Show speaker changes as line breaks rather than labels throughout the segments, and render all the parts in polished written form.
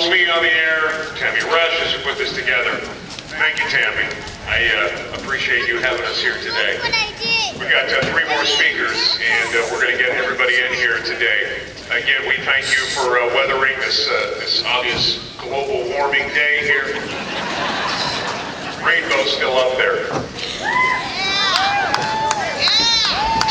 me on the air, Tammy Rush, as we put this together. Thank you, Tammy. I appreciate you having us here today. We've got 3 more speakers, and we're going to get everybody in here today. Again, we thank you for weathering this obvious global warming day here. Rainbow's still up there.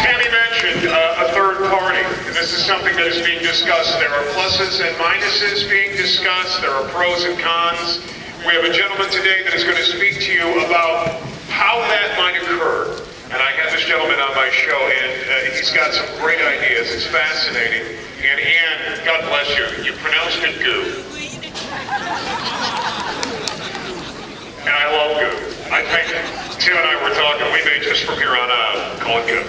Tammy mentioned a third party. This is something that is being discussed. There are pluses and minuses being discussed. There are pros and cons. We have a gentleman today that is going to speak to you about how that might occur. And I have this gentleman on my show, and he's got some great ideas. It's fascinating. And Ann, God bless you. You pronounced it goo. And I love goo. I think Tim and I were talking. We may just from here on out call it goo.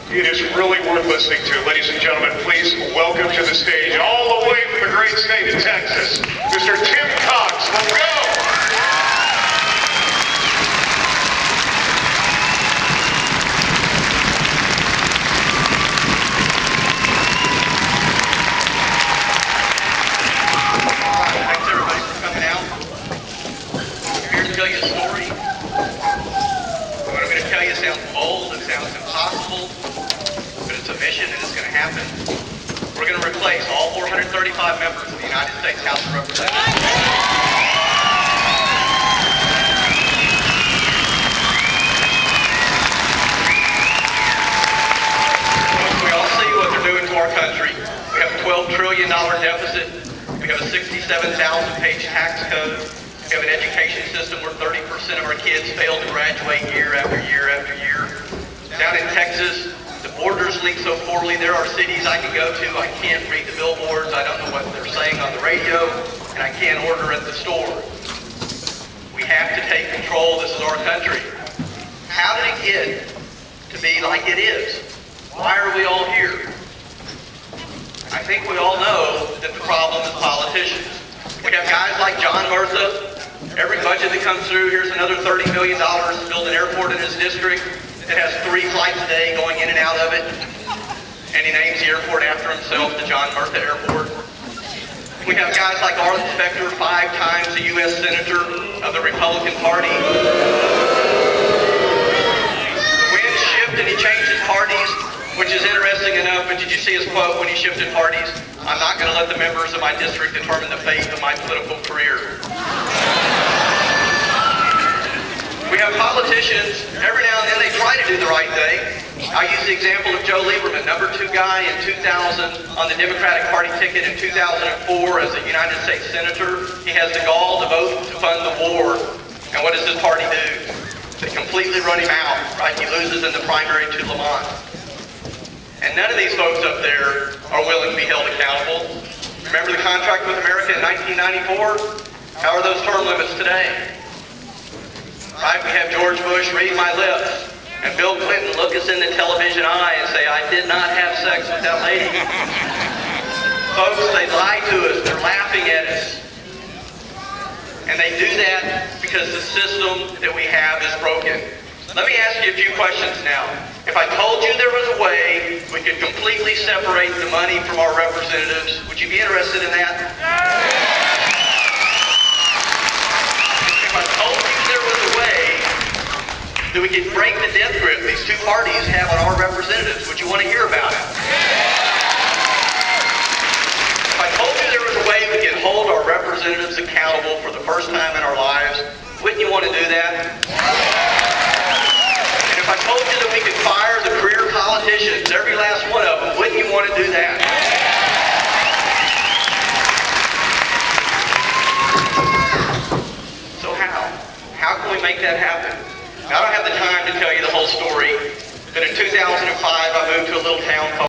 It is really worth listening to. Ladies and gentlemen, please welcome to the stage, all the way from the great state of Texas, Mr. Tim Cox. Let's go!
Thanks everybody for coming out. I'm here to tell you a story. What I'm going to tell you sounds bold, it sounds impossible, but it's a mission and it's going to happen. We're going to replace all 435 members of the United States House of Representatives. We all see what they're doing to our country. We have a $12 trillion deficit. We have a 67,000-page tax code. We have an education system where 30% of our kids fail to graduate year after year after year. Down in Texas, the borders leak so poorly. There are cities I can go to. I can't read the billboards. I don't know what they're saying on the radio, and I can't order at the store. We have to take control. This is our country. How did it get to be like it is? Why are we all here? I think we all know that the problem is politicians. We have guys like John Murtha. Every budget that comes through, here's another $30 million to build an airport in his district that has 3 flights a day going in and out of it. And he names the airport after himself, the John Murtha Airport. We have guys like Arlen Specter, 5 times a U.S. Senator of the Republican Party. The winds shift and he changes parties, which is interesting enough, but did you see his quote when he shifted parties? I'm not going to let the members of my district determine the fate of my political career. We have politicians, every now and then they try to do the right thing. I use the example of Joe Lieberman, number 2 guy in 2000 on the Democratic Party ticket in 2004 as a United States Senator. He has the gall to vote to fund the war. And what does his party do? They completely run him out, right? He loses in the primary to Lamont. And none of these folks up there are willing to be held accountable. Remember the contract with America in 1994? How are those term limits today? Right, we have George Bush read my lips, and Bill Clinton look us in the television eye and say, I did not have sex with that lady. Folks, they lie to us, they're laughing at us. And they do that because the system that we have is broken. Let me ask you a few questions now. If I told you there was a way we could completely separate the money from our representatives, would you be interested in that? If I told you there was a way that we could break the death grip these 2 parties have on our representatives, would you want to hear about it? If I told you there was a way we could hold our representatives accountable for the first time in our lives, wouldn't you want to do that? And if I told you that we could fire the career politicians, every last one of them, wouldn't you want to do that? So how? How can we make that happen? Now, I don't have the time to tell you the whole story, but in 2005 I moved to a little town called